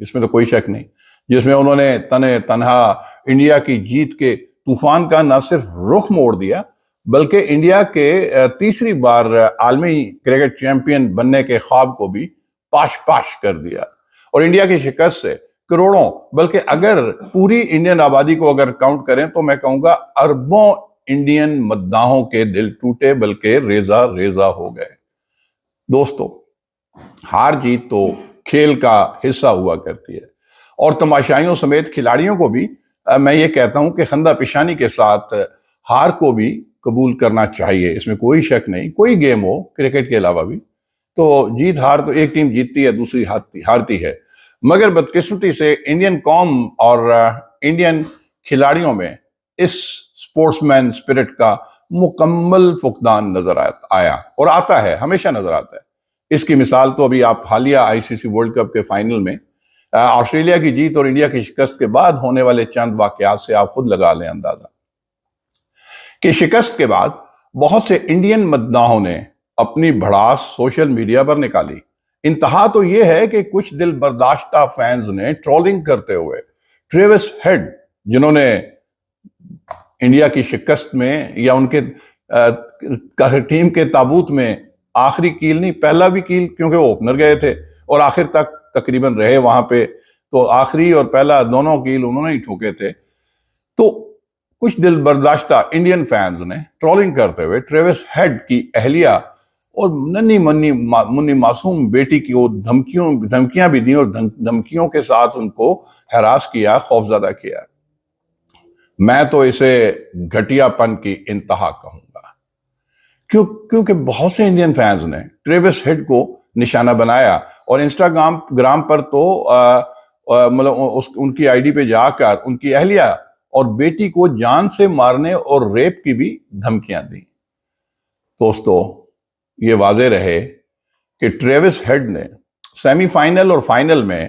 اس میں تو کوئی شک نہیں، جس میں انہوں نے تنہا انڈیا کی جیت کے طوفان کا نہ صرف رخ موڑ دیا بلکہ انڈیا کے تیسری بار عالمی کرکٹ چیمپئن بننے کے خواب کو بھی پاش کر دیا، اور انڈیا کی شکست سے کروڑوں بلکہ اگر پوری انڈین آبادی کو اگر کاؤنٹ کریں تو میں کہوں گا اربوں انڈین مداحوں کے دل ٹوٹے بلکہ ریزہ ریزہ ہو گئے۔ دوستو، ہار جیت تو کھیل کا حصہ ہوا کرتی ہے، اور تماشائیوں سمیت کھلاڑیوں کو بھی میں یہ کہتا ہوں کہ خندہ پیشانی کے ساتھ ہار کو بھی قبول کرنا چاہیے، اس میں کوئی شک نہیں، کوئی گیم ہو کرکٹ کے علاوہ بھی تو جیت ہار تو ایک ٹیم جیتتی ہے دوسری ہارتی ہے، مگر بدقسمتی سے انڈین قوم اور انڈین کھلاڑیوں میں اس سپورٹس مین اسپرٹ کا مکمل فقدان نظر آیا اور آتا ہے، ہمیشہ نظر آتا ہے۔ اس کی مثال تو ابھی آپ حالیہ آئی سی سی ورلڈ کپ کے فائنل میں آسٹریلیا کی جیت اور انڈیا کی شکست کے بعد ہونے والے چند واقعات سے آپ خود لگا لیں اندازہ کہ شکست کے بعد بہت سے انڈین مداحوں نے اپنی بھڑاس سوشل میڈیا پر نکالی۔ انتہا تو یہ ہے کہ کچھ دل برداشتہ فینز نے ٹرولنگ کرتے ہوئے ٹریوس ہیڈ، جنہوں نے انڈیا کی شکست میں یا ان کے ٹیم کے تابوت میں آخری کیل نہیں، پہلا بھی کیل، کیونکہ وہ اوپنر گئے تھے اور آخر تک تقریباً رہے وہاں پہ، تو آخری اور پہلا دونوں کیل انہوں نے ہی ٹھوکے تھے، تو کچھ دل برداشتہ انڈین فینز نے ٹرولنگ کرتے ہوئے ٹریوس ہیڈ کی اہلیہ اور ننھی منی معصوم بیٹی کی وہ دھمکیاں بھی دیں اور دھمکیوں کے ساتھ ان کو ہراس کیا، خوفزدہ کیا۔ میں تو اسے گھٹیا پن کی انتہا کہوں گا، کیونکہ بہت سے انڈین فینز نے ٹریوس ہیڈ کو نشانہ بنایا اور انسٹاگرام پر تو مطلب ان کی آئی ڈی پہ جا کر ان کی اہلیہ اور بیٹی کو جان سے مارنے اور ریپ کی بھی دھمکیاں دیں۔ دوستو، یہ واضح رہے کہ ٹریوس ہیڈ نے سیمی فائنل اور فائنل میں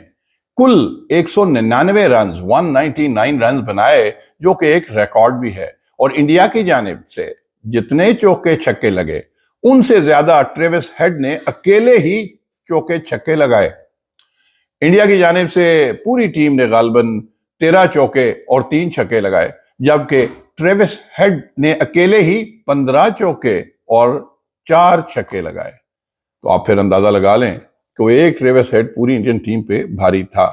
کل 199 رنز بنائے، جو کہ ایک ریکارڈ بھی ہے، اور انڈیا کی جانب سے جتنے چوکے چھکے لگے ان سے زیادہ ٹریوس ہیڈ نے اکیلے ہی چوکے چھکے لگائے۔ انڈیا کی جانب سے پوری ٹیم نے غالباً 13 چوکے اور 3 چھکے لگائے، جبکہ ٹریوس ہیڈ نے اکیلے ہی 15 چوکے اور 4 چھکے لگائے۔ تو آپ پھر اندازہ لگا لیں کہ وہ ایک ٹریوس ہیڈ پوری انڈین ٹیم پہ بھاری تھا۔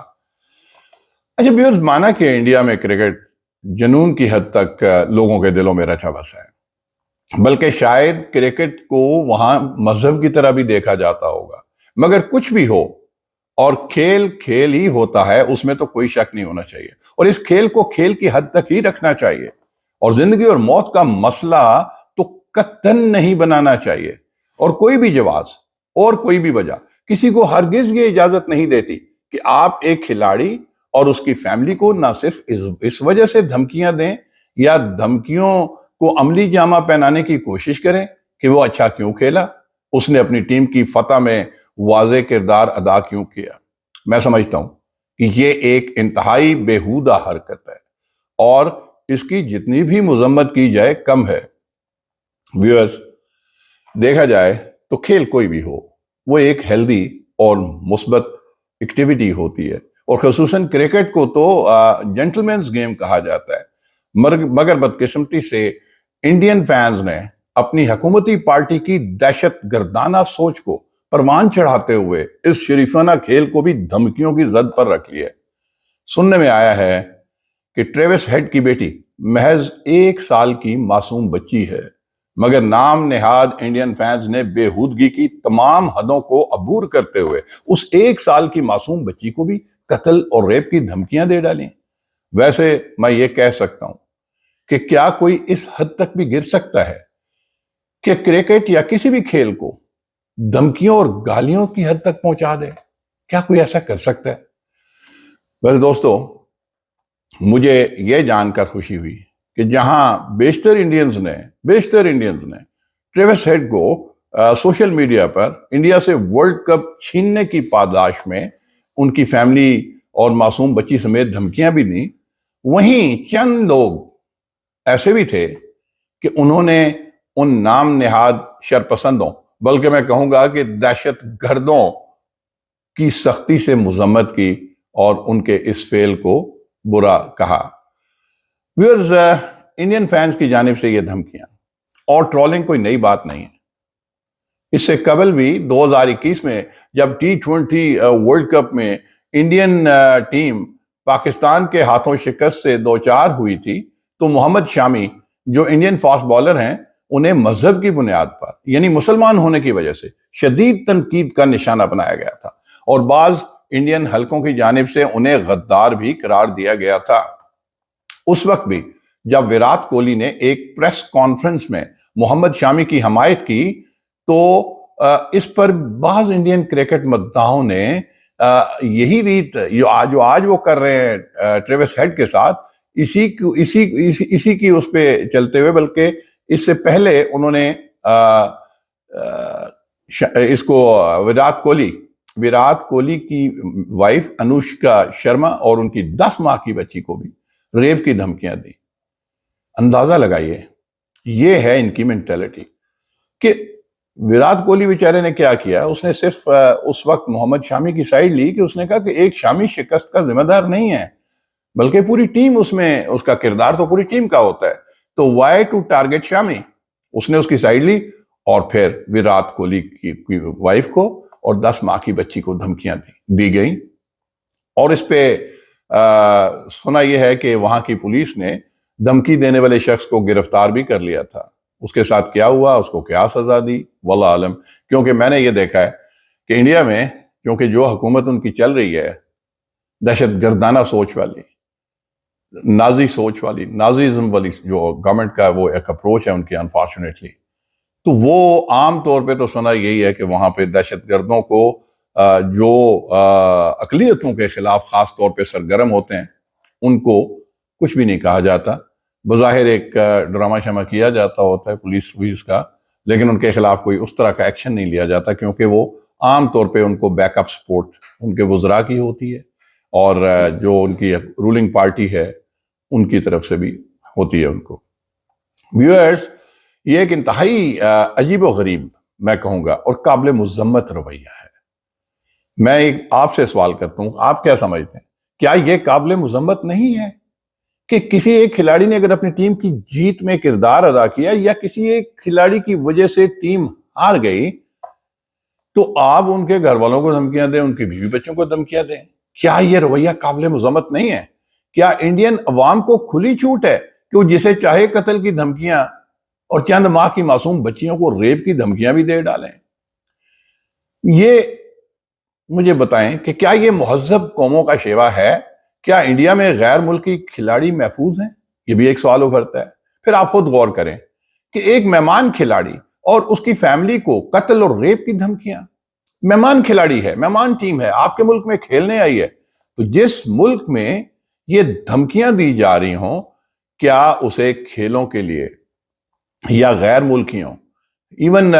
اچھا ویورز، مانا کہ انڈیا میں کرکٹ جنون کی حد تک لوگوں کے دلوں میں رچا بسا ہے، بلکہ شاید کرکٹ کو وہاں مذہب کی طرح بھی دیکھا جاتا ہوگا، مگر کچھ بھی ہو اور کھیل کھیل ہی ہوتا ہے، اس میں تو کوئی شک نہیں ہونا چاہیے، اور اس کھیل کو کھیل کی حد تک ہی رکھنا چاہیے، اور زندگی اور موت کا مسئلہ تو قطعاً نہیں بنانا چاہیے، اور کوئی بھی جواز اور کوئی بھی وجہ کسی کو ہرگز یہ اجازت نہیں دیتی کہ آپ ایک کھلاڑی اور اس کی فیملی کو نہ صرف اس وجہ سے دھمکیاں دیں یا دھمکیوں کو عملی جامہ پہنانے کی کوشش کریں کہ وہ اچھا کیوں کھیلا، اس نے اپنی ٹیم کی فتح میں واضح کردار ادا کیوں کیا۔ میں سمجھتا ہوں کہ یہ ایک انتہائی بیہودہ حرکت ہے اور اس کی جتنی بھی مذمت کی جائے کم ہے۔ ویورز، دیکھا جائے تو کھیل کوئی بھی ہو، وہ ایک ہیلدی اور مثبت ایکٹیویٹی ہوتی ہے، اور خصوصاً کرکٹ کو تو جنٹلمینز گیم کہا جاتا ہے، مگر بدقسمتی سے انڈین فینز نے اپنی حکومتی پارٹی کی دہشت گردانہ سوچ کو پروان چڑھاتے ہوئے اس شریفانہ کھیل کو بھی دھمکیوں کی زد پر رکھ لیا۔ سننے میں آیا ہے کہ ٹریوس ہیڈ کی بیٹی محض 1 سال کی معصوم بچی ہے، مگر نام نہاد انڈین فینز نے بےہودگی کی تمام حدوں کو عبور کرتے ہوئے اس 1 سال کی معصوم بچی کو بھی قتل اور ریپ کی دھمکیاں دے ڈالیں۔ ویسے میں یہ کہہ سکتا ہوں کہ کیا کوئی اس حد تک بھی گر سکتا ہے کہ کرکٹ یا کسی بھی کھیل کو دھمکیوں اور گالیوں کی حد تک پہنچا دے؟ کیا کوئی ایسا کر سکتا ہے؟ بس دوستو، مجھے یہ جان کر خوشی ہوئی کہ جہاں بیشتر انڈینز نے ٹریوس ہیڈ کو سوشل میڈیا پر انڈیا سے ورلڈ کپ چھیننے کی پاداش میں ان کی فیملی اور معصوم بچی سمیت دھمکیاں بھی دیں، وہیں چند لوگ ایسے بھی تھے کہ انہوں نے ان نام نہاد شرپسندوں، بلکہ میں کہوں گا کہ دہشت گردوں کی سختی سے مذمت کی اور ان کے اس فعل کو برا کہا۔ ویورز، انڈین فینس کی جانب سے یہ دھمکیاں اور ٹرولنگ کوئی نئی بات نہیں ہے۔ اس سے قبل بھی 2021 میں جب T20 ورلڈ کپ میں انڈین ٹیم پاکستان کے ہاتھوں شکست سے دوچار ہوئی تھی تو محمد شامی جو انڈین فاسٹ بالر ہیں انہیں مذہب کی بنیاد پر یعنی مسلمان ہونے کی وجہ سے شدید تنقید کا نشانہ بنایا گیا تھا، اور بعض انڈین حلقوں کی جانب سے انہیں غدار بھی قرار دیا گیا تھا۔ اس وقت بھی جب ویرات کوہلی نے ایک پریس کانفرنس میں محمد شامی کی حمایت کی تو اس پر بعض انڈین کرکٹ مداحوں نے یہی ریت جو آج وہ کر رہے ہیں ٹریوس ہیڈ کے ساتھ، اسی کی اس پہ چلتے ہوئے، بلکہ اس سے پہلے انہوں نے اس کو ویرات کوہلی کی وائف انوشکا شرما اور ان کی 10 ماہ کی بچی کو بھی ریپ کی دھمکیاں دی۔ اندازہ لگائیے، یہ ہے ان کی مینٹلٹی کہ ویرات کوہلی بیچارے نے کیا کیا۔ اس نے صرف اس وقت محمد شامی کی سائیڈ لی کہ اس نے کہا کہ ایک شامی شکست کا ذمہ دار نہیں ہے، بلکہ پوری ٹیم اس میں، اس کا کردار تو پوری ٹیم کا ہوتا ہے، تو وائی ٹو ٹارگیٹ شامی؟ اس نے اس کی سائیڈ لی اور پھر ویرات کوہلی کی وائف کو اور 10 ماہ کی بچی کو دھمکیاں دی گئیں۔ اور اس پہ سنا یہ ہے کہ وہاں کی پولیس نے دھمکی دینے والے شخص کو گرفتار بھی کر لیا تھا۔ اس کے ساتھ کیا ہوا، اس کو کیا سزا دی، واللہ عالم۔ کیونکہ میں نے یہ دیکھا ہے کہ انڈیا میں کیونکہ جو حکومت ان کی چل رہی ہے دہشت گردانہ سوچ والی، نازی سوچ والی، نازیزم والی جو گورنمنٹ کا وہ ایک اپروچ ہے ان کی، انفارچونیٹلی، تو وہ عام طور پہ تو سنا یہی ہے کہ وہاں پہ دہشت گردوں کو جو اقلیتوں کے خلاف خاص طور پہ سرگرم ہوتے ہیں ان کو کچھ بھی نہیں کہا جاتا۔ بظاہر ایک ڈرامہ شمع کیا جاتا ہوتا ہے پولیس کا، لیکن ان کے خلاف کوئی اس طرح کا ایکشن نہیں لیا جاتا، کیونکہ وہ عام طور پہ ان کو بیک اپ سپورٹ ان کے وزراء کی ہوتی ہے، اور جو ان کی رولنگ پارٹی ہے ان کی طرف سے بھی ہوتی ہے ان کو۔ ویورز، یہ ایک انتہائی عجیب و غریب، میں کہوں گا، اور قابل مذمت رویہ ہے۔ میں آپ سے سوال کرتا ہوں، آپ کیا سمجھتے ہیں؟ کیا یہ قابل مذمت نہیں ہے کہ کسی ایک کھلاڑی نے اگر اپنی ٹیم کی جیت میں کردار ادا کیا یا کسی ایک کھلاڑی کی وجہ سے ٹیم ہار گئی تو آپ ان کے گھر والوں کو دھمکیاں دیں، ان کے بیوی بچوں کو دھمکیاں دیں؟ کیا یہ رویہ قابل مذمت نہیں ہے؟ کیا انڈین عوام کو کھلی چھوٹ ہے کہ وہ جسے چاہے قتل کی دھمکیاں اور چند ماہ کی معصوم بچیوں کو ریپ کی دھمکیاں بھی دے ڈالیں؟ یہ مجھے بتائیں کہ کیا یہ مہذب قوموں کا شیوا ہے؟ کیا انڈیا میں غیر ملکی کھلاڑی محفوظ ہیں؟ یہ بھی ایک سوال ابھرتا ہے۔ پھر آپ خود غور کریں کہ ایک مہمان کھلاڑی اور اس کی فیملی کو قتل اور ریپ کی دھمکیاں، مہمان کھلاڑی ہے، مہمان ٹیم ہے، آپ کے ملک میں کھیلنے آئی ہے، تو جس ملک میں یہ دھمکیاں دی جا رہی ہوں، کیا اسے کھیلوں کے لیے یا غیر ملکیوں، ایون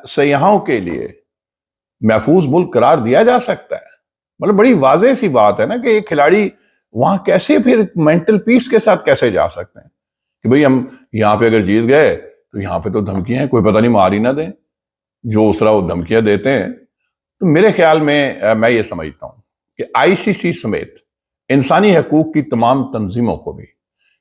سیاحوں کے لیے محفوظ ملک قرار دیا جا سکتا ہے؟ مطلب بڑی واضح سی بات ہے نا کہ ایک کھلاڑی وہاں کیسے پھر مینٹل پیس کے ساتھ کیسے جا سکتے ہیں کہ بھئی ہم یہاں پہ اگر جیت گئے تو یہاں پہ تو دھمکیاں ہیں، کوئی پتہ نہیں مار ہی نہ دیں، جو اس طرح وہ دھمکیاں دیتے ہیں۔ تو میرے خیال میں یہ سمجھتا ہوں کہ ICC سمیت انسانی حقوق کی تمام تنظیموں کو بھی،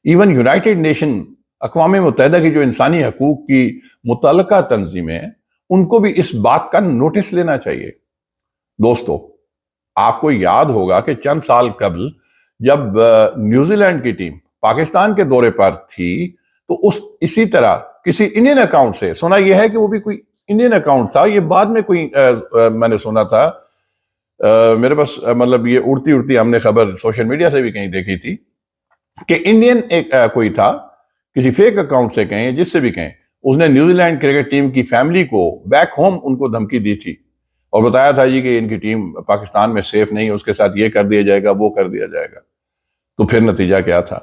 ایون یونائٹڈ نیشن، اقوام متحدہ کی جو انسانی حقوق کی متعلقہ تنظیمیں ہیں، ان کو بھی اس بات کا نوٹس لینا چاہیے۔ دوستو، آپ کو یاد ہوگا کہ چند سال قبل جب نیوزی لینڈ کی ٹیم پاکستان کے دورے پر تھی تو اسی طرح کسی انڈین اکاؤنٹ سے، سنا یہ ہے کہ وہ بھی کوئی انڈین اکاؤنٹ تھا، یہ بعد میں کوئی میں نے سنا تھا، میرے پاس مطلب یہ اڑتی ہم نے خبر سوشل میڈیا سے بھی کہیں دیکھی تھی کہ انڈین ایک کوئی تھا، کسی فیک اکاؤنٹ سے کہیں، جس سے بھی کہیں، اس نے نیوزی لینڈ کرکٹ ٹیم کی فیملی کو بیک ہوم ان کو دھمکی دی تھی اور بتایا تھا جی کہ ان کی ٹیم پاکستان میں سیف نہیں ہے، اس کے ساتھ یہ کر دیا جائے گا، وہ کر دیا جائے گا۔ تو پھر نتیجہ کیا تھا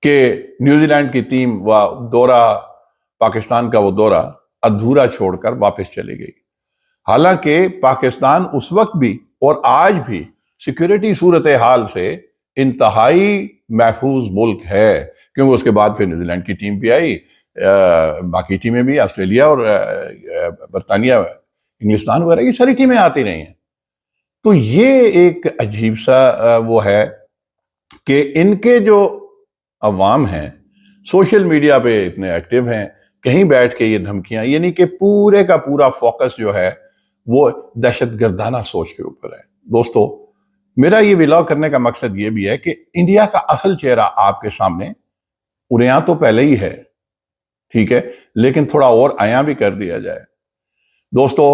کہ نیوزی لینڈ کی ٹیم پاکستان کا وہ دورہ ادھورا چھوڑ کر واپس چلی گئی، حالانکہ پاکستان اس وقت بھی اور آج بھی سیکیورٹی صورتحال سے انتہائی محفوظ ملک ہے، کیونکہ اس کے بعد پھر نیوزی لینڈ کی ٹیم بھی آئی، باقی ٹیمیں بھی، آسٹریلیا اور برطانیہ، انگلستان وغیرہ، یہ ساری ٹیمیں آتی رہی ہیں۔ تو یہ ایک عجیب سا وہ ہے کہ ان کے جو عوام ہیں سوشل میڈیا پہ اتنے ایکٹیو ہیں، کہیں بیٹھ کے یہ دھمکیاں، یعنی کہ پورے کا پورا فوکس جو ہے وہ دہشت گردانہ سوچ کے اوپر ہے۔ دوستو، میرا یہ ولاگ کرنے کا مقصد یہ بھی ہے کہ انڈیا کا اصل چہرہ آپ کے سامنے اریاں تو پہلے ہی ہے، ٹھیک ہے، لیکن تھوڑا اور عیاں بھی کر دیا جائے۔ دوستو،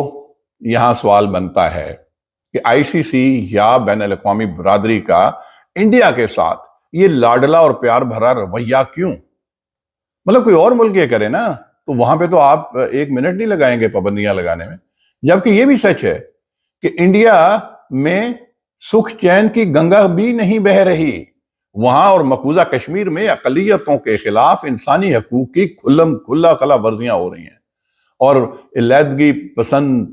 یہاں سوال بنتا ہے کہ آئی سی سی یا بین الاقوامی برادری کا انڈیا کے ساتھ یہ لاڈلا اور پیار بھرا رویہ کیوں؟ مطلب کوئی اور ملک یہ کرے نا تو وہاں پہ تو آپ 1 منٹ نہیں لگائیں گے پابندیاں لگانے میں۔ جبکہ یہ بھی سچ ہے کہ انڈیا میں سکھ چین کی گنگا بھی نہیں بہہ رہی، وہاں اور مقبوضہ کشمیر میں اقلیتوں کے خلاف انسانی حقوق کی کھلم کھلا خلا ورزیاں ہو رہی ہیں، اور علیحدگی پسند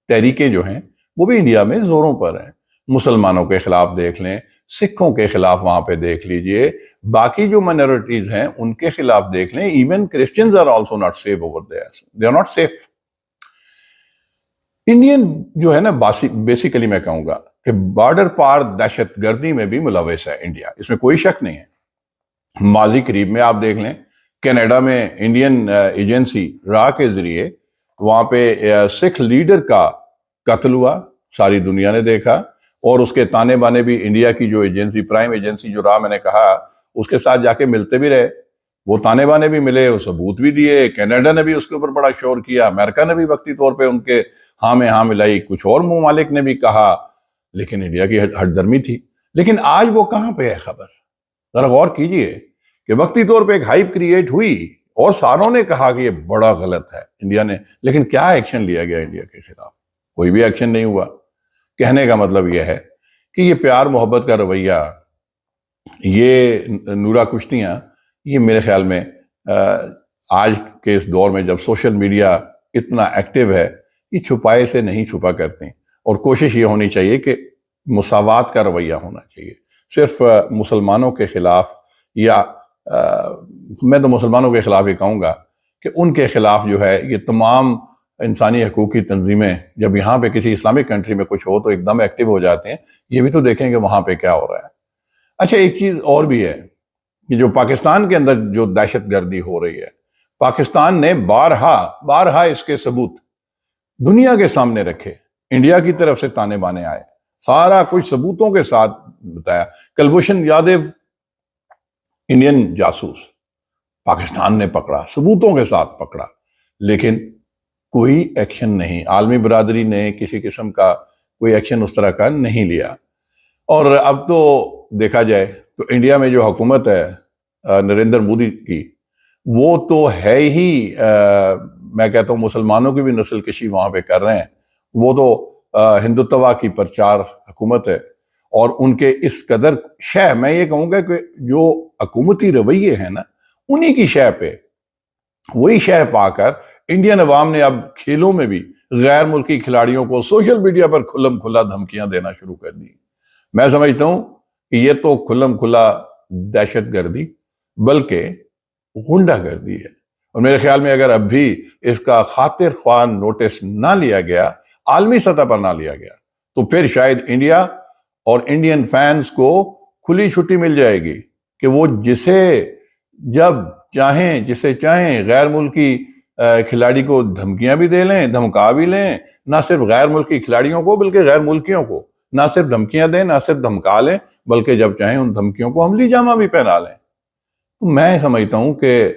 تحریکیں جو ہیں وہ بھی انڈیا میں زوروں پر ہیں۔ مسلمانوں کے خلاف دیکھ لیں، سکھوں کے خلاف وہاں پہ دیکھ لیجئے، باقی جو مائنورٹیز ہیں ان کے خلاف دیکھ لیں، even Christians are also not safe over there, they are not safe. Indian جو ہے نا بیسیکلی میں کہوں گا کہ بارڈر پار دہشت گردی میں بھی ملوث ہے انڈیا، اس میں کوئی شک نہیں ہے۔ ماضی قریب میں آپ دیکھ لیں، کینیڈا میں انڈین ایجنسی را کے ذریعے وہاں پہ سکھ لیڈر کا قتل ہوا، ساری دنیا نے دیکھا، اور اس کے تانے بانے بھی انڈیا کی جو ایجنسی، پرائم ایجنسی جو را میں نے کہا، اس کے ساتھ جا کے ملتے بھی رہے، وہ تانے بانے بھی ملے، وہ ثبوت بھی دیے، کینیڈا نے بھی اس کے اوپر بڑا شور کیا، امریکہ نے بھی وقتی طور پہ ان کے ہاں میں ہاں ملائی، کچھ اور ممالک نے بھی کہا، لیکن انڈیا کی ہٹ درمی تھی۔ لیکن آج وہ کہاں پہ ہے خبر؟ ذرا غور کیجئے کہ وقتی طور پہ ایک ہائپ کریٹ ہوئی اور ساروں نے کہا کہ یہ بڑا غلط ہے انڈیا نے، لیکن کیا ایکشن لیا گیا انڈیا کے خلاف؟ کوئی بھی ایکشن نہیں ہوا۔ کہنے کا مطلب یہ ہے کہ یہ پیار محبت کا رویہ، یہ نورا کشتیاں، یہ میرے خیال میں آج کے اس دور میں جب سوشل میڈیا اتنا ایکٹیو ہے، یہ چھپائے سے نہیں چھپا کرتے ہیں، اور کوشش یہ ہونی چاہیے کہ مساوات کا رویہ ہونا چاہیے۔ صرف مسلمانوں کے خلاف، یا میں تو مسلمانوں کے خلاف ہی کہوں گا کہ ان کے خلاف جو ہے یہ تمام انسانی حقوق کی تنظیمیں جب یہاں پہ کسی اسلامک کنٹری میں کچھ ہو تو ایک دم ایکٹیو ہو جاتے ہیں۔ یہ بھی تو دیکھیں کہ وہاں پہ کیا ہو رہا ہے۔ اچھا، ایک چیز اور بھی ہے کہ جو پاکستان کے اندر جو دہشت گردی ہو رہی ہے، پاکستان نے بارہا اس کے ثبوت دنیا کے سامنے رکھے، انڈیا کی طرف سے تانے بانے آئے، سارا کچھ ثبوتوں کے ساتھ بتایا۔ کلبھوشن یادو انڈین جاسوس پاکستان نے پکڑا، ثبوتوں کے ساتھ پکڑا، لیکن کوئی ایکشن نہیں، عالمی برادری نے کسی قسم کا کوئی ایکشن اس طرح کا نہیں لیا۔ اور اب تو دیکھا جائے تو انڈیا میں جو حکومت ہے نریندر مودی کی، وہ تو ہے ہی، میں کہتا ہوں مسلمانوں کی بھی نسل کشی وہاں پہ کر رہے ہیں، وہ تو ہندوتوا کی پرچار حکومت ہے، اور ان کے اس قدر شہ، میں یہ کہوں گا کہ جو حکومتی رویے ہیں نا، انہی کی شہ پہ، وہی شہ پا کر انڈین عوام نے اب کھیلوں میں بھی غیر ملکی کھلاڑیوں کو سوشل میڈیا پر کھلم کھلا دھمکیاں دینا شروع کر دی۔ میں سمجھتا ہوں کہ یہ تو کھلم کھلا دہشت گردی بلکہ غنڈہ گردی ہے، اور میرے خیال میں اگر اب بھی اس کا خاطر خواہ نوٹس نہ لیا گیا، عالمی سطح پر نہ لیا گیا، تو پھر شاید انڈیا اور انڈین فینس کو کھلی چھٹی مل جائے گی کہ وہ جسے جب چاہیں، جسے چاہیں غیر ملکی کھلاڑی کو دھمکیاں بھی دے لیں، دھمکا بھی لیں، نہ صرف غیر ملکی کھلاڑیوں کو بلکہ غیر ملکیوں کو نہ صرف دھمکیاں دیں، نہ صرف دھمکا لیں، بلکہ جب چاہیں ان دھمکیوں کو عملی جامہ بھی پہنا لیں۔ تو میں سمجھتا ہوں کہ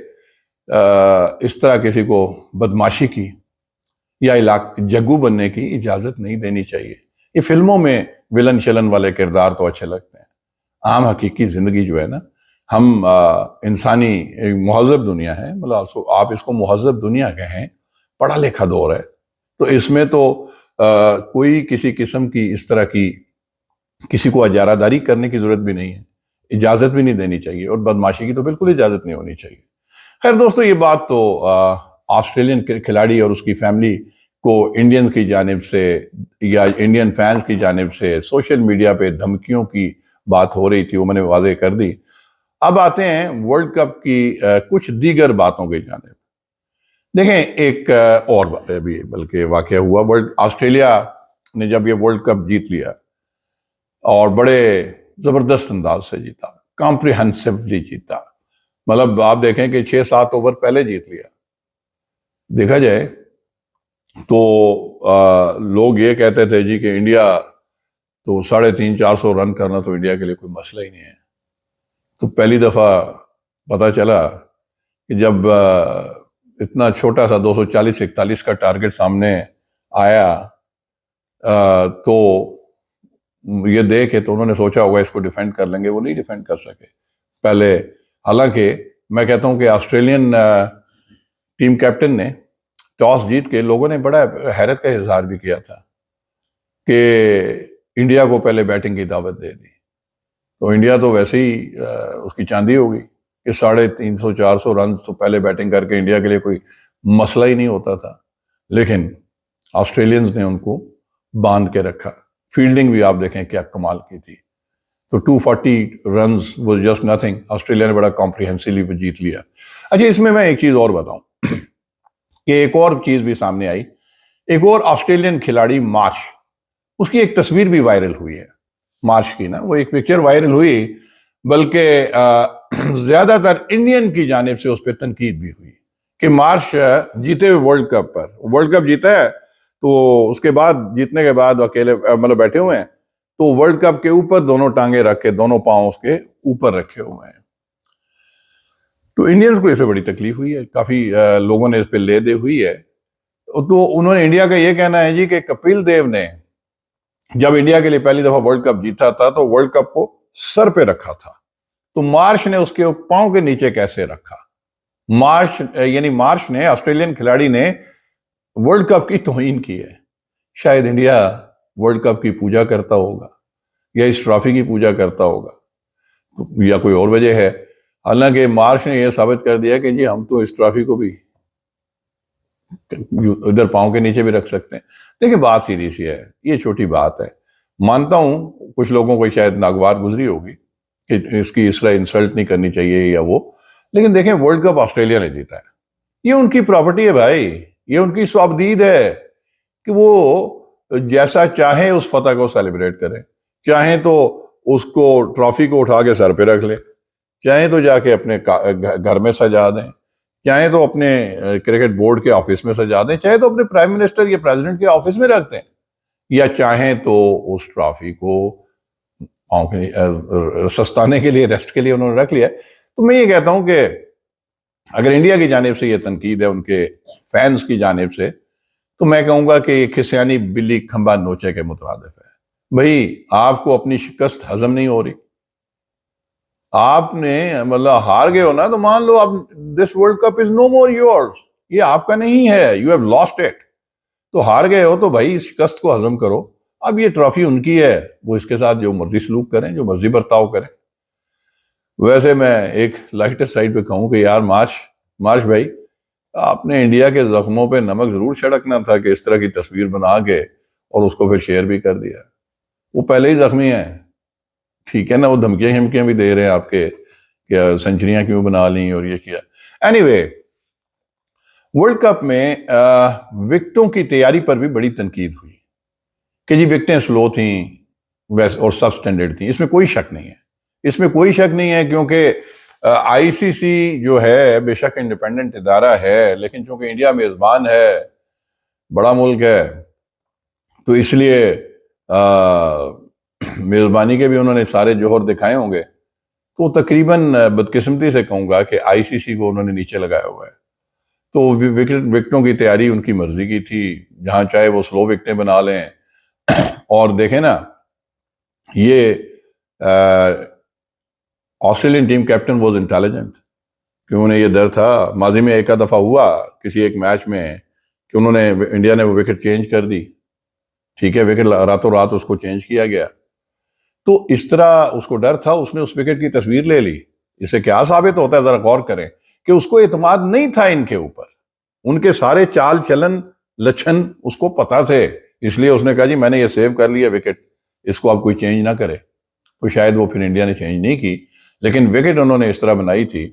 اس طرح کسی کو بدماشی کی یا جگو بننے کی اجازت نہیں دینی چاہیے۔ یہ فلموں میں ولن شلن والے کردار تو اچھے لگتے ہیں، عام حقیقی زندگی جو ہے نا، ہم انسانی مہذب دنیا ہے، مطلب آپ اس کو مہذب دنیا کہیں، پڑھا لکھا دور ہے، تو اس میں تو کوئی کسی قسم کی اس طرح کی کسی کو اجارہ داری کرنے کی ضرورت بھی نہیں ہے، اجازت بھی نہیں دینی چاہیے، اور بدماشی کی تو بالکل اجازت نہیں ہونی چاہیے۔ خیر دوستو، یہ بات تو آسٹریلین کھلاڑی اور اس کی فیملی کو انڈین کی جانب سے یا انڈین فینس کی جانب سے سوشل میڈیا پہ دھمکیوں کی بات ہو رہی تھی، وہ میں نے واضح کر دی۔ اب آتے ہیں ورلڈ کپ کی کچھ دیگر باتوں کی جانب۔ دیکھیں، ایک اور بات ہے بھی بلکہ واقعہ ہوا، آسٹریلیا نے جب یہ ورلڈ کپ جیت لیا اور بڑے زبردست انداز سے جیتا، کمپریہنسولی جیتا. مطلب آپ دیکھیں کہ 6-7 اوور پہلے جیت لیا. دیکھا جائے تو لوگ یہ کہتے تھے جی کہ انڈیا تو 350-400 رن کرنا تو انڈیا کے لیے کوئی مسئلہ ہی نہیں ہے. تو پہلی دفعہ پتہ چلا کہ جب اتنا چھوٹا سا 240-41 کا ٹارگٹ سامنے آیا تو یہ دیکھے تو انہوں نے سوچا ہوگا اس کو ڈیفینڈ کر لیں گے، وہ نہیں ڈیفینڈ کر سکے پہلے. حالانکہ میں کہتا ہوں کہ آسٹریلین ٹیم کیپٹن نے ٹاس جیت کے لوگوں نے بڑا حیرت کا اظہار بھی کیا تھا کہ انڈیا کو پہلے بیٹنگ کی دعوت دے دی. تو انڈیا تو ویسے ہی اس کی چاندی ہوگی کہ 350-400 رن تو پہلے بیٹنگ کر کے انڈیا کے لیے کوئی مسئلہ ہی نہیں ہوتا تھا. لیکن آسٹریلینز نے ان کو باندھ کے رکھا. فیلڈنگ بھی آپ دیکھیں کیا کمال کی تھی. تو 240 runs was just nothing. Australia نے بڑا کمپریہنسولی جیت لیا. اچھا، اس میں ایک چیز اور بتاؤں کہ ایک اور چیز بھی سامنے آئی. ایک اور آسٹریلین کھلاڑی مارش، اس کی ایک تصویر بھی وائرل ہوئی ہے. مارش کی نا وہ ایک پکچر وائرل ہوئی، بلکہ زیادہ تر انڈین کی جانب سے اس پہ تنقید بھی ہوئی کہ مارش جیتے ہوئے ورلڈ کپ جیتا ہے تو اس کے بعد جیتنے کے بعد اکیلے مطلب بیٹھے ہوئے ہیں تو ورلڈ کپ کے اوپر دونوں ٹانگیں رکھ کے دونوں پاؤں اس کے اوپر رکھے ہوئے ہیں. تو انڈینز کو اس پہ بڑی تکلیف ہوئی ہے، کافی لوگوں نے اس پہ لے دے ہوئی ہے. تو انہوں نے انڈیا کا یہ کہنا ہے جی کہ کپل دیو نے جب انڈیا کے لیے پہلی دفعہ ورلڈ کپ جیتا تھا تو ورلڈ کپ کو سر پہ رکھا تھا، تو مارش نے اس کے پاؤں کے نیچے کیسے رکھا؟ مارش نے، آسٹریلین کھلاڑی نے ورلڈ کپ کی توہین کی ہے. شاید انڈیا ورلڈ کپ کی پوجا کرتا ہوگا یا اس ٹرافی کی پوجا کرتا ہوگا یا کوئی اور وجہ ہے. حالانکہ مارش نے یہ ثابت کر دیا کہ جی ہم تو اس ٹرافی کو بھی ادھر پاؤں کے نیچے بھی رکھ سکتے ہیں. دیکھیں بات سیدھی سی ہے، یہ چھوٹی بات ہے. مانتا ہوں کچھ لوگوں کو شاید ناگوار گزری ہوگی کہ اس کی اس طرح انسلٹ نہیں کرنی چاہیے یا وہ، لیکن دیکھیں ورلڈ کپ آسٹریلیا نے جیتا ہے. یہ ان کی پراپرٹی ہے بھائی، یہ ان کی سوابدید ہے کہ وہ جیسا چاہیں اس فتح کو سیلیبریٹ کریں. چاہیں تو اس کو ٹرافی کو اٹھا کے سر پہ رکھ لیں، چاہیں تو جا کے اپنے گھر میں سجا دیں، چاہیں تو اپنے کرکٹ بورڈ کے آفس میں سجا دیں، چاہے تو اپنے پرائم منسٹر یا پریزیڈنٹ کے آفس میں رکھ دیں، یا چاہیں تو اس ٹرافی کو سستانے کے لیے، ریسٹ کے لیے انہوں نے رکھ لیا. تو میں یہ کہتا ہوں کہ اگر انڈیا کی جانب سے یہ تنقید ہے ان کے فینس کی جانب سے، تو میں کہوں گا کہ یہ کھسیانی بلی کھمبا نوچے کے مترادف ہے. بھائی آپ کو اپنی شکست ہضم نہیں ہو رہی، آپ نے مطلب ہار گئے ہو نا، تو مان لو اب this World Cup is no more yours, یہ آپ کا نہیں ہے، یو ہیو لاسٹ اٹ. تو ہار گئے ہو تو بھائی اس شکست کو ہضم کرو. اب یہ ٹرافی ان کی ہے، وہ اس کے ساتھ جو مرضی سلوک کریں، جو مرضی برتاؤ کریں. ویسے میں ایک لائٹر سائڈ پہ کہوں کہ یار مارش بھائی، آپ نے انڈیا کے زخموں پہ نمک ضرور چھڑکنا تھا کہ اس طرح کی تصویر بنا کے اور اس کو پھر شیئر بھی کر دیا. وہ پہلے ہی زخمی ہیں، ٹھیک ہے نا، وہ دھمکیاں بھی دے رہے ہیں آپ کے کہ سنچریاں کیوں بنا لیں اور یہ کیا. اینی وے، ورلڈ کپ میں وکٹوں کی تیاری پر بھی بڑی تنقید ہوئی کہ جی وکٹیں سلو تھیں اور سب سٹینڈرڈ تھیں. اس میں کوئی شک نہیں ہے، کیونکہ آئی سی سی جو ہے بے شک انڈیپینڈنٹ ادارہ ہے، لیکن چونکہ انڈیا میزبان ہے، بڑا ملک ہے، تو اس لیے میزبانی کے بھی انہوں نے سارے جوہر دکھائے ہوں گے. تو تقریباً بدقسمتی سے کہوں گا کہ آئی سی سی کو انہوں نے نیچے لگایا ہوا ہے. تو وکٹوں کی تیاری ان کی مرضی کی تھی، جہاں چاہے وہ سلو وکٹیں بنا لیں. اور دیکھیں نا، یہ Australian team captain was intelligent کہ انہیں یہ ڈر تھا. ماضی میں ایک دفعہ ہوا کسی ایک میچ میں کہ انڈیا نے وہ وکٹ چینج کر دی، ٹھیک ہے، وکٹ راتوں رات اس کو چینج کیا گیا. تو اس طرح اس کو ڈر تھا، اس نے اس وکٹ کی تصویر لے لی. اس سے کیا ثابت ہوتا ہے، ذرا غور کریں کہ اس کو اعتماد نہیں تھا ان کے اوپر. ان کے سارے چال چلن لچھن اس کو پتا تھے، اس لیے اس نے کہا جی میں نے یہ سیو کر لیا وکٹ، اس کو اب کوئی چینج نہ کرے. تو شاید وہ پھر انڈیا نے چینج نہیں کی، لیکن وکٹ انہوں نے اس طرح بنائی تھی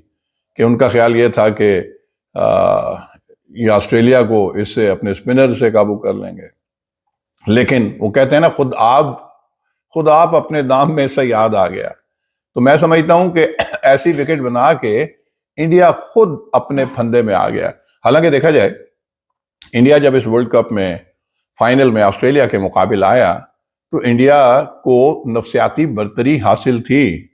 کہ ان کا خیال یہ تھا کہ یہ آسٹریلیا کو اس سے اپنے اسپنر سے قابو کر لیں گے. لیکن وہ کہتے ہیں نا، خود آب خود آپ اپنے دام میں صیاد آ گیا. تو میں سمجھتا ہوں کہ ایسی وکٹ بنا کے انڈیا خود اپنے پھندے میں آ گیا. حالانکہ دیکھا جائے انڈیا جب اس ورلڈ کپ میں فائنل میں آسٹریلیا کے مقابل آیا تو انڈیا کو نفسیاتی برتری حاصل تھی.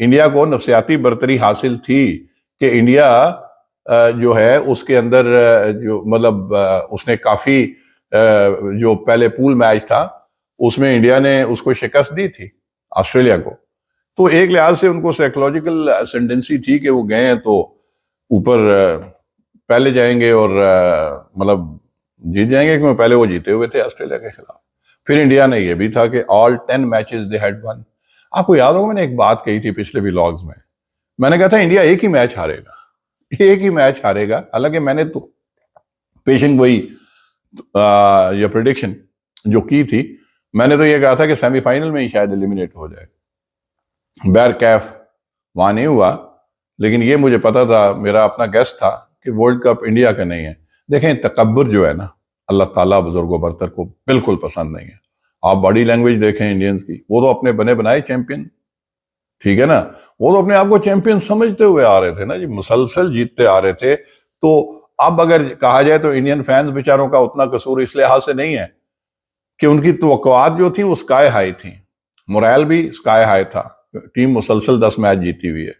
انڈیا کو نفسیاتی برتری حاصل تھی کہ انڈیا جو ہے اس کے اندر جو مطلب اس نے کافی جو پہلے پول میچ تھا اس میں انڈیا نے اس کو شکست دی تھی آسٹریلیا کو. تو ایک لحاظ سے ان کو سائیکولوجیکل سینڈنسی تھی کہ وہ گئے ہیں تو اوپر پہلے جائیں گے اور مطلب جیت جائیں گے، کیونکہ پہلے وہ جیتے ہوئے تھے آسٹریلیا کے خلاف. پھر انڈیا نے یہ بھی تھا کہ all 10 matches they had won. آپ کو یاد ہوگا میں نے ایک بات کہی تھی پچھلے ولاگز میں نے کہا تھا انڈیا ایک ہی میچ ہارے گا. حالانکہ میں نے تو پیشن وہی یہ پریڈکشن جو کی تھی، میں نے تو یہ کہا تھا کہ سیمی فائنل میں ہی شاید ایلیمنیٹ ہو جائے. بیر کیف وہاں نہیں ہوا، لیکن یہ مجھے پتا تھا، میرا اپنا گیس تھا کہ ورلڈ کپ انڈیا کا نہیں ہے. دیکھیں تکبر جو ہے نا اللہ تعالیٰ بزرگ و برتر کو بالکل پسند نہیں ہے. آپ باڈی لینگویج دیکھیں انڈینز کی، وہ تو اپنے بنے بنائے چیمپئن، ٹھیک ہے نا، وہ تو اپنے آپ کو چیمپئن سمجھتے ہوئے آ رہے تھے نا جی، مسلسل جیتتے آ رہے تھے. تو اب اگر کہا جائے تو انڈین فینز بیچاروں کا اتنا قصور اس لحاظ سے نہیں ہے کہ ان کی توقعات جو تھیں وہ سکائی ہائی تھیں، مورائل بھی سکائی ہائی تھا. ٹیم مسلسل 10 میچ جیتی ہوئی ہے.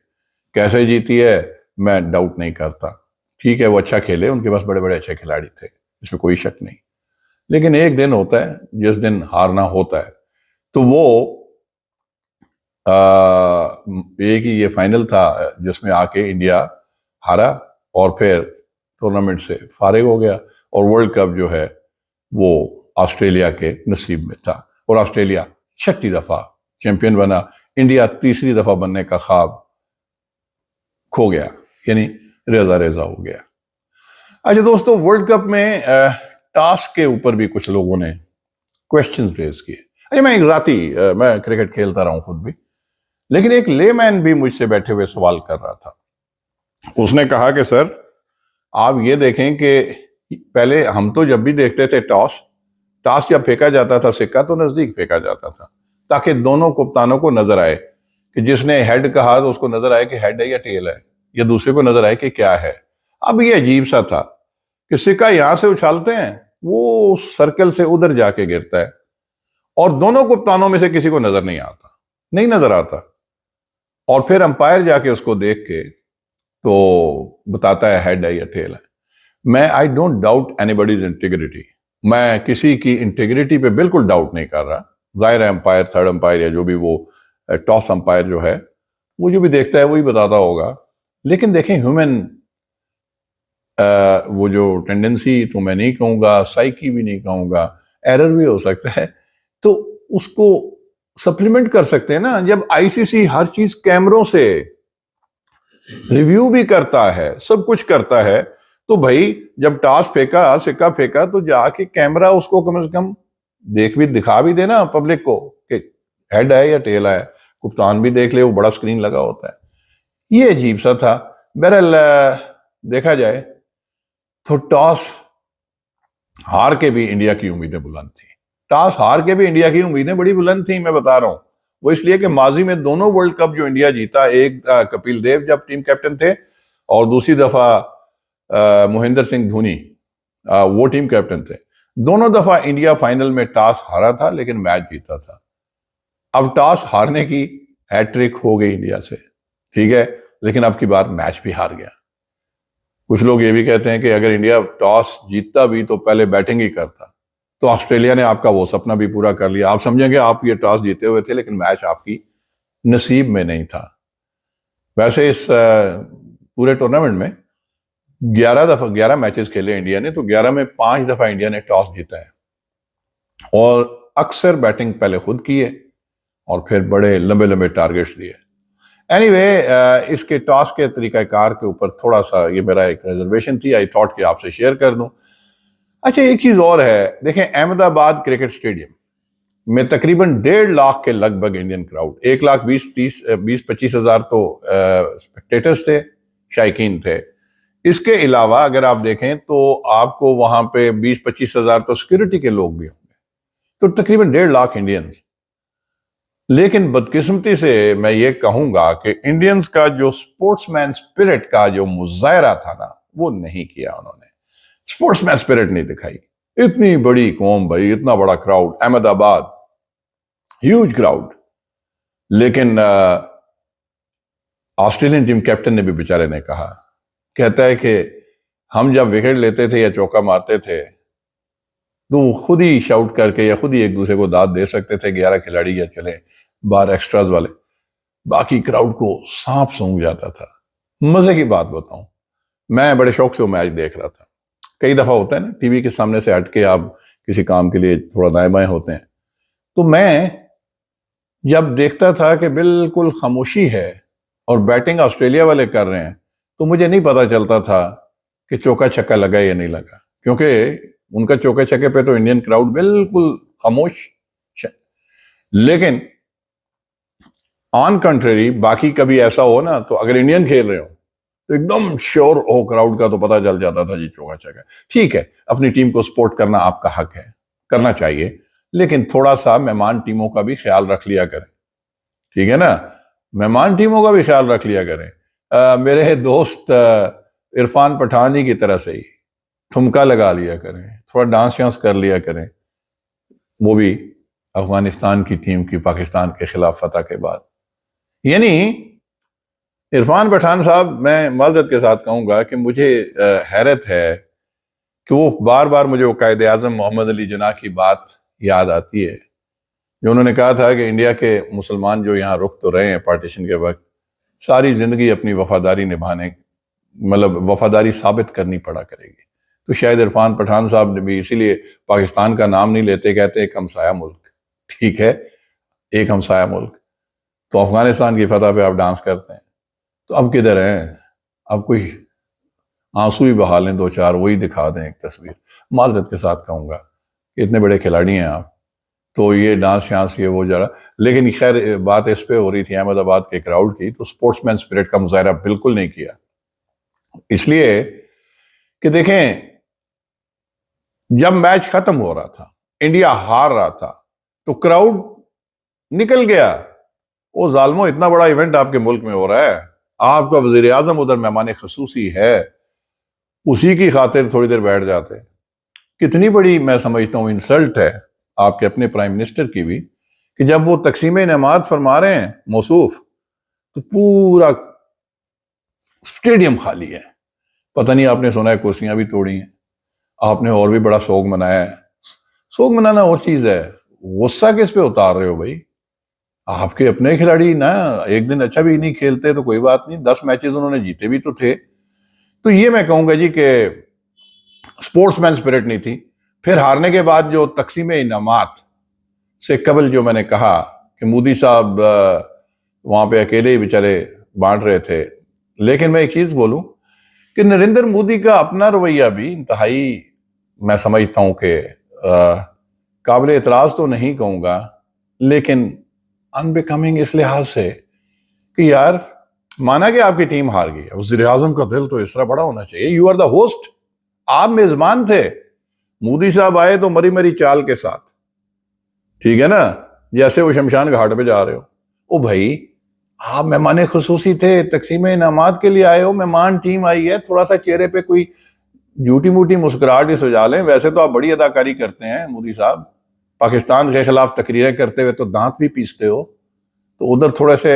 کیسے جیتی ہے میں ڈاؤٹ نہیں کرتا. ٹھیک ہے وہ اچھا کھیلے، ان کے پاس بڑے بڑے اچھے کھلاڑی تھے، اس میں کوئی شک نہیں. لیکن ایک دن ہوتا ہے جس دن ہارنا ہوتا ہے. تو وہ ایک ہی یہ فائنل تھا جس میں آ کے انڈیا ہارا اور پھر ٹورنامنٹ سے فارغ ہو گیا. اور ورلڈ کپ جو ہے وہ آسٹریلیا کے نصیب میں تھا، اور آسٹریلیا 6 دفعہ چیمپئن بنا. انڈیا 3 دفعہ بننے کا خواب کھو گیا، یعنی ریزہ ہو گیا. اچھا دوستو، ورلڈ کپ میں ٹاس کے اوپر بھی کچھ لوگوں نے کویسچنز ریز کیے. اچھا میں کرکٹ کھیلتا رہا ہوں خود بھی، لیکن ایک لے مین بھی مجھ سے بیٹھے ہوئے سوال کر رہا تھا. اس نے کہا کہ سر آپ یہ دیکھیں کہ پہلے ہم تو جب بھی دیکھتے تھے ٹاس جب پھینکا جاتا تھا سکہ تو نزدیک پھینکا جاتا تھا تاکہ دونوں کپتانوں کو نظر آئے کہ جس نے ہیڈ کہا تو اس کو نظر آئے کہ ہیڈ ہے یا ٹیل ہے، یا دوسرے کو نظر آئے کہ کیا ہے. اب یہ عجیب سا تھا کہ سکہ یہاں سے اچھالتے ہیں وہ سرکل سے ادھر جا کے گرتا ہے اور دونوں کپتانوں میں سے کسی کو نظر نہیں آتا. اور پھر امپائر جا کے اس کو دیکھ کے تو بتاتا ہے ہیڈ ہے یا ٹیل ہے. I don't doubt anybody's integrity. میں کسی کی انٹیگریٹی پہ بالکل ڈاؤٹ نہیں کر رہا. ظاہر ہے امپائر، تھرڈ امپائر یا جو بھی وہ ٹاس امپائر جو ہے وہ جو بھی دیکھتا ہے وہی بتاتا ہوگا. لیکن دیکھیں ہیومن وہ جو ٹینڈنسی تو میں نہیں کہوں گا، سائیکی بھی نہیں کہوں گا، ایرر بھی ہو سکتا ہے، تو اس کو سپلیمنٹ کر سکتے ہیں نا. جب ICC ہر چیز کیمروں سے ریویو بھی کرتا ہے، سب کچھ کرتا ہے، تو بھائی جب ٹاس پھینکا، سکہ پھینکا، تو جا کے کیمرہ اس کو کم از کم دکھا بھی دینا پبلک کو کہ ہیڈ ہے یا ٹیل ہے. کپتان بھی دیکھ لے، وہ بڑا سکرین لگا ہوتا ہے. یہ عجیب سا تھا. بہرحال دیکھا جائے تو ٹاس ہار کے بھی انڈیا کی امیدیں بلند تھیں. ٹاس ہار کے بھی انڈیا کی امیدیں بڑی بلند تھیں. میں بتا رہا ہوں وہ اس لیے کہ ماضی میں دونوں ورلڈ کپ جو انڈیا جیتا، ایک کپل دیو جب ٹیم کیپٹن تھے اور دوسری دفعہ مہندر سنگھ دھونی وہ ٹیم کیپٹن تھے، دونوں دفعہ انڈیا فائنل میں ٹاس ہارا تھا لیکن میچ جیتا تھا. اب ٹاس ہارنے کی ہیٹ ٹرک ہو گئی انڈیا سے، ٹھیک ہے، لیکن اب کی بار میچ بھی ہار گیا. کچھ لوگ یہ بھی کہتے ہیں کہ اگر انڈیا ٹاس جیتتا بھی تو پہلے بیٹنگ ہی کرتا تو آسٹریلیا نے آپ کا وہ سپنا بھی پورا کر لیا. آپ سمجھیں گے آپ یہ ٹاس جیتے ہوئے تھے لیکن میچ آپ کی نصیب میں نہیں تھا. ویسے اس پورے ٹورنامنٹ میں 11 میچز کھیلے انڈیا نے، تو 11 میں 5 دفعہ انڈیا نے ٹاس جیتا ہے اور اکثر بیٹنگ پہلے خود کی ہے اور پھر بڑے لمبے ٹارگیٹس دیے. اینی وے اس کے ٹاس کے طریقہ کار کے اوپر تھوڑا سا یہ میرا ایک ریزرویشن تھی، آئی تھاٹ کہ آپ سے شیئر کر دوں. اچھا ایک چیز اور ہے، دیکھیں احمد آباد کرکٹ اسٹیڈیم میں تقریباً 1.5 لاکھ کے لگ بھگ انڈین کراؤڈ، 1,20,25 ہزار تو اسپیکٹیٹرز تھے، شائقین تھے. اس کے علاوہ اگر آپ دیکھیں تو آپ کو وہاں پہ 20-25 ہزار تو سیکورٹی کے لوگ بھی ہوں گے، تو تقریباً 1.5 لاکھ انڈینز. لیکن بدقسمتی سے میں یہ کہوں گا کہ انڈینز کا جو سپورٹس مین اسپرٹ کا جو مظاہرہ تھا نا وہ نہیں کیا انہوں نے. سپورٹس مین اسپرٹ نہیں دکھائی. اتنی بڑی قوم بھائی, اتنا بڑا کراؤڈ, احمد آباد, ہیوج کراؤڈ. لیکن آسٹریلین ٹیم کیپٹن نے بھی بیچارے نے کہا, کہتا ہے کہ ہم جب وکٹ لیتے تھے یا چوکا مارتے تھے تو خود ہی شاؤٹ کر کے یا خود ہی ایک دوسرے کو داد دے سکتے تھے 11 کھلاڑی یا چلے بار ایکسٹراز والے, باقی کراؤڈ کو سانپ سونگ جاتا تھا. مزے کی بات بتاؤں, میں بڑے شوق سے وہ میچ دیکھ رہا تھا. کئی دفعہ ہوتا ہے نا ٹی وی کے سامنے سے ہٹ کے آپ کسی کام کے لیے تھوڑا دائیں بائیں ہوتے ہیں, تو میں جب دیکھتا تھا کہ بالکل خاموشی ہے اور بیٹنگ آسٹریلیا والے کر رہے ہیں تو مجھے نہیں پتا چلتا تھا کہ چوکا چھکا لگا یا نہیں لگا, کیونکہ ان کا چوکے چھکے پہ تو انڈین کراؤڈ بالکل خاموش. لیکن آن کنٹری باقی کبھی ایسا ہو نا تو اگر انڈین کھیل رہے ہو تو ایک دم شور ہو کراؤڈ کا تو پتہ چل جاتا تھا جی چوکا چھکا. ٹھیک ہے, اپنی ٹیم کو سپورٹ کرنا آپ کا حق ہے, کرنا چاہیے, لیکن تھوڑا سا مہمان ٹیموں کا بھی خیال رکھ لیا کریں. ٹھیک ہے نا, مہمان ٹیموں کا بھی خیال رکھ لیا کریں. میرے دوست عرفان پٹھانی کی طرح سے ہی ٹھمکا لگا لیا کریں, تھوڑا ڈانس وانس کر لیا کریں, وہ بھی افغانستان کی ٹیم کی پاکستان کے خلاف فتح کے بعد. یعنی عرفان پٹھان صاحب, میں معذرت کے ساتھ کہوں گا کہ مجھے حیرت ہے کہ وہ بار بار مجھے وہ قائد اعظم محمد علی جناح کی بات یاد آتی ہے جو انہوں نے کہا تھا کہ انڈیا کے مسلمان جو یہاں رک تو رہے ہیں پارٹیشن کے وقت, ساری زندگی اپنی وفاداری نبھانے, مطلب وفاداری ثابت کرنی پڑا کرے گی. تو شاید عرفان پٹھان صاحب نے بھی اسی لیے پاکستان کا نام نہیں لیتے, کہتے ایک ہمسایہ ملک. ٹھیک ہے, ایک ہمسایہ ملک. تو افغانستان کی فتح پہ آپ ڈانس کرتے ہیں, تو اب کدھر ہیں؟ اب کوئی آنسو ہی بہا لیں دو چار, وہی دکھا دیں ایک تصویر. معذرت کے ساتھ کہوں گا کہ اتنے بڑے کھلاڑی ہیں آپ, تو یہ ڈانس شانس یہ وہ ذرا. لیکن خیر بات اس پہ ہو رہی تھی احمد آباد کے کراؤڈ کی, تو سپورٹس مین اسپرٹ کا مظاہرہ بالکل نہیں کیا. اس لیے کہ دیکھیں جب میچ ختم ہو رہا تھا, انڈیا ہار رہا تھا, تو کراؤڈ نکل گیا. وہ ظالموں, اتنا بڑا ایونٹ آپ کے ملک میں ہو رہا ہے, آپ کا وزیر اعظم ادھر مہمان خصوصی ہے, اسی کی خاطر تھوڑی دیر بیٹھ جاتے. کتنی بڑی میں سمجھتا ہوں انسلٹ ہے آپ کے اپنے پرائم منسٹر کی بھی, کہ جب وہ تقسیم انعامات فرما رہے ہیں موصوف, تو پورا اسٹیڈیم خالی ہے. پتہ نہیں آپ نے سنا ہے کرسیاں بھی توڑی ہیں, آپ نے اور بھی بڑا سوگ منایا ہے. سوگ منانا اور چیز ہے, غصہ کس پہ اتار رہے ہو بھائی؟ آپ کے اپنے کھلاڑی نا ایک دن اچھا بھی نہیں کھیلتے تو کوئی بات نہیں, 10 میچز انہوں نے جیتے بھی تو تھے. تو یہ میں کہوں گا جی کہ سپورٹس مین اسپرٹ نہیں تھی. پھر ہارنے کے بعد جو تقسیم انعامات سے قبل جو میں نے کہا کہ مودی صاحب وہاں پہ اکیلے ہی بیچارے بانٹ رہے تھے, لیکن میں ایک چیز بولوں کہ نریندر مودی کا اپنا رویہ بھی انتہائی میں سمجھتا ہوں کہ قابل اعتراض تو نہیں کہوں گا, لیکن ان بیکمنگ اس لحاظ سے کہ یار مانا کہ آپ کی ٹیم ہار گئی, وزیر اعظم کا دل تو اس طرح بڑا ہونا چاہیے. یو آر دا ہوسٹ, آپ میزبان تھے, مودی صاحب آئے تو مری مری چال کے ساتھ, ٹھیک ہے نا, جیسے وہ شمشان گھاٹ پہ جا رہے ہو. او بھائی آپ مہمان خصوصی تھے, تقسیم انعامات کے لیے آئے ہو, مہمان ٹیم آئی ہے, تھوڑا سا چہرے پہ کوئی جھوٹی موٹی مسکراہٹ ہی سجا لیں. ویسے تو آپ بڑی اداکاری کرتے ہیں مودی صاحب, پاکستان کے خلاف تقریریں کرتے ہوئے تو دانت بھی پیستے ہو, تو ادھر تھوڑے سے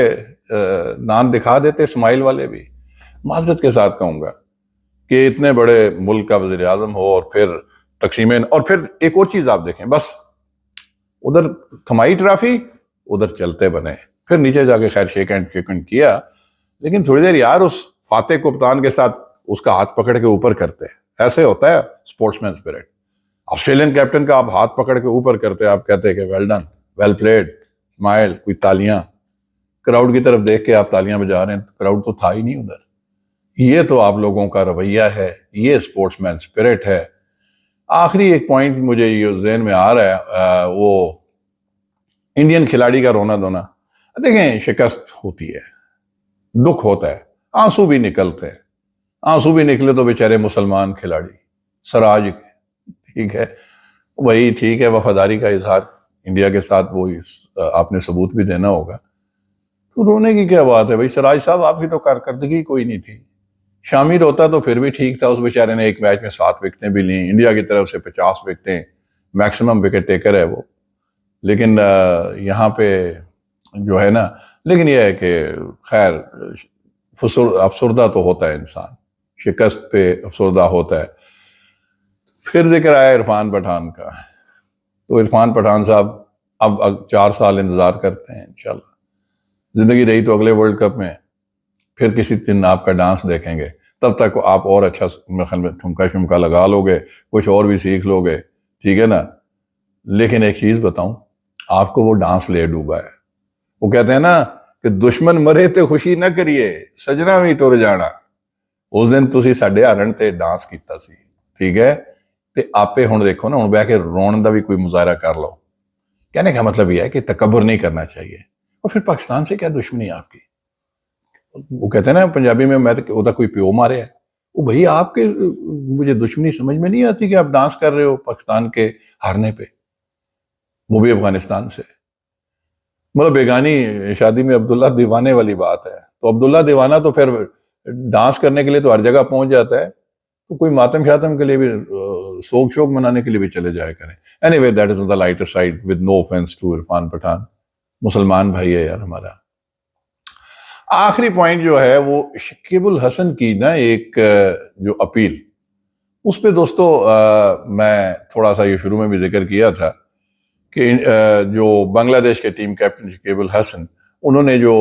دانت دکھا دیتے اسمائل والے بھی. معذرت کے ساتھ کہوں گا کہ اتنے بڑے ملک کا وزیر اعظم ہو اور پھر تقسیمیں, اور پھر ایک اور چیز آپ دیکھیں, بس ادھر تھمائی ٹرافی, ادھر چلتے بنے, پھر نیچے جا کے خیر شیک ہینڈ کیا, لیکن تھوڑی دیر یار اس فاتح کپتان کے ساتھ اس کا ہاتھ پکڑ کے اوپر کرتے. ایسے ہوتا ہے سپورٹس مین اسپرٹ. آسٹریلین کیپٹن کا آپ ہاتھ پکڑ کے اوپر کرتے, آپ کہتے کہ well done, well played, smile, کوئی تالیاں, کراؤڈ کی طرف دیکھ کے آپ تالیاں بجا رہے ہیں, کراؤڈ تو تھا ہی نہیں ادھر. یہ تو آپ لوگوں کا رویہ ہے, یہ سپورٹس مین اسپرٹ ہے. آخری ایک پوائنٹ مجھے یہ ذہن میں آ رہا ہے, وہ انڈین کھلاڑی کا رونا دھونا. دیکھیں شکست ہوتی ہے, دکھ ہوتا ہے, آنسو بھی نکلتے ہیں, آنسو بھی نکلے تو بیچارے مسلمان کھلاڑی سراج کے, ٹھیک ہے بھائی, ٹھیک ہے وفاداری کا اظہار انڈیا کے ساتھ وہ آپ نے ثبوت بھی دینا ہوگا. تو رونے کی کیا بات ہے بھائی؟ سراج صاحب آپ کی تو کارکردگی کوئی نہیں تھی. شامی ہوتا تو پھر بھی ٹھیک تھا، اس بیچارے نے ایک میچ میں 7 وکٹیں بھی لیں، انڈیا کی طرف سے 50 وکٹیں، میکسیمم وکٹ ٹیکر ہے وہ. لیکن یہاں پہ جو ہے نا، لیکن یہ ہے کہ خیر افسردہ تو ہوتا ہے انسان، شکست پہ افسردہ ہوتا ہے. پھر ذکر آیا عرفان پٹھان کا. تو عرفان پٹھان صاحب اب 4 سال انتظار کرتے ہیں، انشاءاللہ زندگی رہی تو اگلے ورلڈ کپ میں پھر کسی دن آپ کا ڈانس دیکھیں گے. تب تک آپ اور اچھا ٹھمکا شمکا لگا لو گے، کچھ اور بھی سیکھ لو گے، ٹھیک ہے نا. لیکن ایک چیز بتاؤں، آپ کو وہ ڈانس لے ڈوبا ہے. وہ کہتے ہیں نا کہ دشمن مرے تے خوشی نہ کریے، سجنا بھی ٹر جانا. اس دن تسی ساڈے ہارن تے ڈانس کیتا سی، ٹھیک ہے. تے آپے ہن دیکھو نا، ہن بہ کے رون دا بھی کوئی مظاہرہ کر لو. کہنے کا مطلب یہ ہے کہ تکبر نہیں کرنا چاہیے. اور پھر پاکستان سے کیا دشمنی آپ کی؟ وہ کہتے ہیں نا پنجابی میں وہ کوئی پیو مارے ہے. وہ بھئی آپ کے مجھے دشمنی سمجھ میں نہیں آتی کہ آپ ڈانس کر رہے ہو پاکستان کے ہارنے پہ، وہ بھی افغانستان سے. مطلب بیگانی شادی میں عبداللہ دیوانے والی بات ہے. تو عبداللہ دیوانہ تو پھر ڈانس کرنے کے لیے تو ہر جگہ پہنچ جاتا ہے، تو کوئی ماتم شاتم کے لیے بھی، سوگ شوگ منانے کے لیے بھی چلے جائے کریں. Anyway that is on the lighter side with no offense to Irfan Pathan. مسلمان بھائی ہے یار ہمارا. آخری پوائنٹ جو ہے وہ شکیب الحسن کی نا ایک جو اپیل، اس پہ دوستو میں تھوڑا سا یہ شروع میں بھی ذکر کیا تھا کہ جو بنگلہ دیش کے ٹیم کیپٹن شکیب الحسن، انہوں نے جو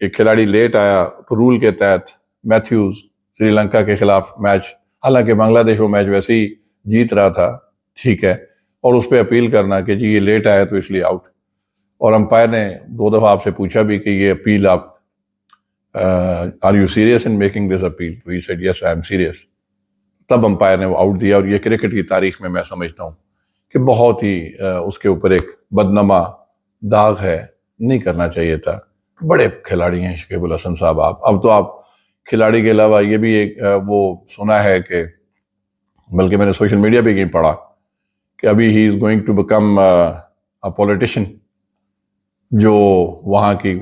ایک کھلاڑی لیٹ آیا تو رول کے تحت میتھیوز سری لنکا کے خلاف میچ، حالانکہ بنگلہ دیش وہ میچ ویسے ہی جیت رہا تھا، ٹھیک ہے، اور اس پہ اپیل کرنا کہ جی یہ لیٹ آیا تو اس لیے آؤٹ. اور امپائر نے 2 دفعہ آپ سے پوچھا بھی کہ یہ اپیل آپ are you serious in making this appeal? تو ہی said yes I am serious. تب امپائر نے وہ آؤٹ دیا. اور یہ کرکٹ کی تاریخ میں سمجھتا ہوں کہ بہت ہی اس کے اوپر ایک بدنما داغ ہے، نہیں کرنا چاہیے تھا. بڑے کھلاڑی ہیں شکیب الحسن صاحب. اب تو آپ کھلاڑی کے علاوہ یہ بھی ایک وہ سنا ہے کہ، بلکہ میں نے سوشل میڈیا پہ کہیں پڑھا کہ ابھی he is going to become a politician. جو وہاں کی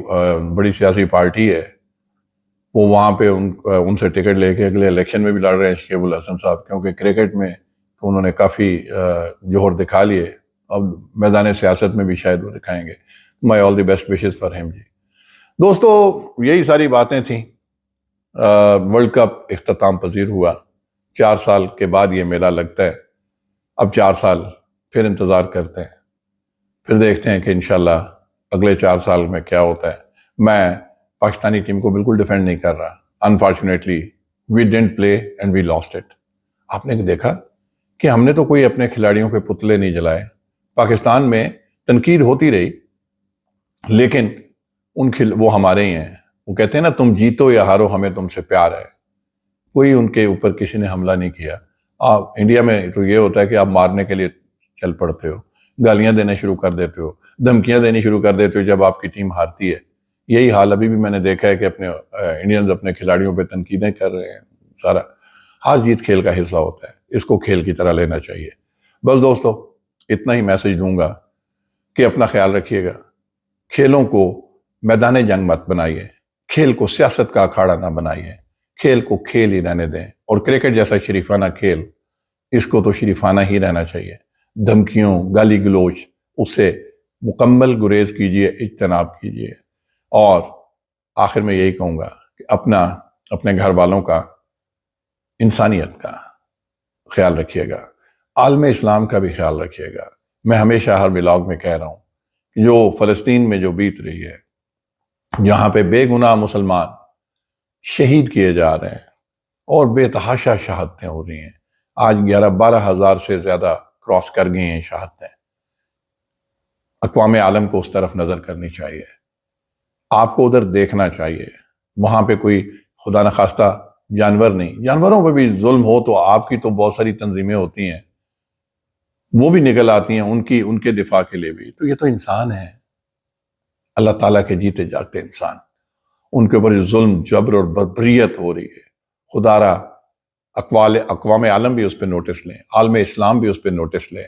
بڑی سیاسی پارٹی ہے، وہ وہاں پہ ان سے ٹکٹ لے کے اگلے الیکشن میں بھی لڑ رہے ہیں شکیب الحسن صاحب، کیونکہ کرکٹ میں تو انہوں نے کافی جوہر دکھا لیے. اب میدان سیاست میں بھی شاید وہ دکھائیں گے. مائی آل دی بیسٹ وشز فار ہم. جی دوستو، یہی ساری باتیں تھیں. ورلڈ کپ اختتام پذیر ہوا. 4 سال کے بعد یہ میلہ لگتا ہے. اب 4 سال پھر انتظار کرتے ہیں، پھر دیکھتے ہیں کہ انشاءاللہ اگلے 4 سال میں کیا ہوتا ہے. میں پاکستانی ٹیم کو بالکل ڈیفینڈ نہیں کر رہا. Unfortunately we didn't play and we lost it. آپ نے دیکھا کہ ہم نے تو کوئی اپنے کھلاڑیوں کے پتلے نہیں جلائے. پاکستان میں تنقید ہوتی رہی، لیکن وہ ہمارے ہی ہیں. وہ کہتے ہیں نا، تم جیتو یا ہارو ہمیں تم سے پیار ہے. کوئی ان کے اوپر کسی نے حملہ نہیں کیا. انڈیا میں تو یہ ہوتا ہے کہ آپ مارنے کے لیے چل پڑتے ہو، گالیاں دینے شروع کر دیتے ہو، دھمکیاں دینی شروع کر دیتے ہو جب آپ کی ٹیم ہارتی ہے. یہی حال ابھی بھی میں نے دیکھا ہے کہ اپنے انڈینز اپنے کھلاڑیوں پہ تنقیدیں کر رہے ہیں. سارا ہار جیت کھیل کا حصہ ہوتا ہے، اس کو کھیل کی طرح لینا چاہیے. بس دوستو، اتنا ہی میسج دوں گا کہ اپنا خیال رکھیے گا. کھیلوں کو میدان جنگ مت بنائیے، کھیل کو سیاست کا اکھاڑا نہ بنائیے. کھیل کو کھیل ہی رہنے دیں. اور کرکٹ جیسا شریفانہ کھیل، اس کو تو شریفانہ ہی رہنا چاہیے. دھمکیوں، گالی گلوچ، اس سے مکمل گریز کیجئے، اجتناب کیجئے. اور آخر میں یہی کہوں گا کہ اپنے گھر والوں کا، انسانیت کا خیال رکھیے گا، عالم اسلام کا بھی خیال رکھیے گا. میں ہمیشہ ہر ولاگ میں کہہ رہا ہوں کہ جو فلسطین میں جو بیت رہی ہے، جہاں پہ بے گناہ مسلمان شہید کیے جا رہے ہیں اور بے تحاشا شہادتیں ہو رہی ہیں. آج 11-12 ہزار سے زیادہ کراس کر گئی ہیں شہادتیں. اقوام عالم کو اس طرف نظر کرنی چاہیے. آپ کو ادھر دیکھنا چاہیے. وہاں پہ کوئی خدا نخواستہ جانور نہیں، جانوروں پہ بھی ظلم ہو تو آپ کی تو بہت ساری تنظیمیں ہوتی ہیں، وہ بھی نکل آتی ہیں ان کے دفاع کے لیے بھی. تو یہ تو انسان ہے، اللہ تعالیٰ کے جیتے جاگتے انسان. ان کے اوپر ظلم، جبر اور بربریت ہو رہی ہے. خدا را اقوام عالم بھی اس پہ نوٹس لیں، عالم اسلام بھی اس پہ نوٹس لیں.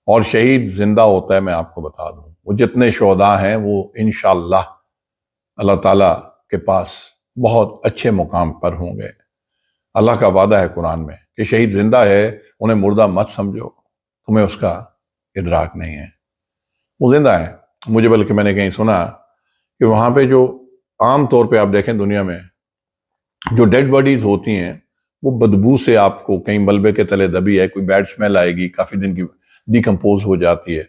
اور شہید زندہ ہوتا ہے، میں آپ کو بتا دوں، وہ جتنے شہداء ہیں وہ انشاءاللہ اللہ تعالیٰ کے پاس بہت اچھے مقام پر ہوں گے۔ اللہ کا وعدہ ہے قرآن میں کہ شہید زندہ ہے، انہیں مردہ مت سمجھو، تمہیں اس کا ادراک نہیں ہے، وہ زندہ ہے۔ مجھے بلکہ میں نے کہیں سنا کہ وہاں پہ جو عام طور پہ آپ دیکھیں دنیا میں جو ڈیڈ باڈیز ہوتی ہیں وہ بدبو سے، آپ کو کہیں ملبے کے تلے دبی ہے، کوئی بیڈ سمیل آئے گی، کافی دن کی ڈیکمپوز ہو جاتی ہے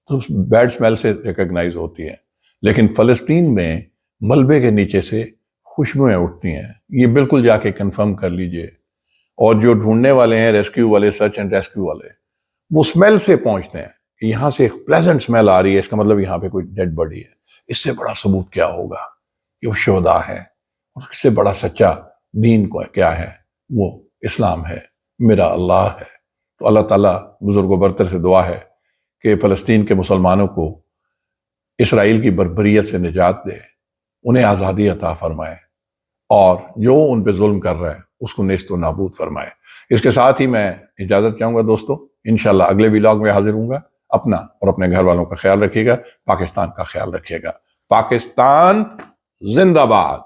تو بیڈ سمیل سے ریکگنائز ہوتی ہے، لیکن فلسطین میں ملبے کے نیچے سے خوشبوئیں اٹھتی ہیں، یہ بالکل جا کے کنفرم کر لیجئے۔ اور جو ڈھونڈنے والے ہیں، ریسکیو والے، سرچ اینڈ ریسکیو والے، وہ سمیل سے پہنچتے ہیں کہ یہاں سے ایک پلیزنٹ سمیل آ رہی ہے، اس کا مطلب یہاں پہ کوئی ڈیڈ باڈی ہے۔ اس سے بڑا ثبوت کیا ہوگا کہ وہ شہداء ہے، اس سے بڑا سچا دین کو کیا ہے؟ وہ اسلام ہے، میرا اللہ ہے۔ تو اللہ تعالیٰ بزرگ و برتر سے دعا ہے کہ فلسطین کے مسلمانوں کو اسرائیل کی بربریت سے نجات دے، انہیں آزادی عطا فرمائے، اور جو ان پہ ظلم کر رہا ہے اس کو نیست و نابود فرمائے۔ اس کے ساتھ ہی میں اجازت چاہوں گا دوستو، انشاءاللہ اگلے ولاگ میں حاضر ہوں گا۔ اپنا اور اپنے گھر والوں کا خیال رکھیے گا، پاکستان کا خیال رکھیے گا۔ پاکستان زندہ باد۔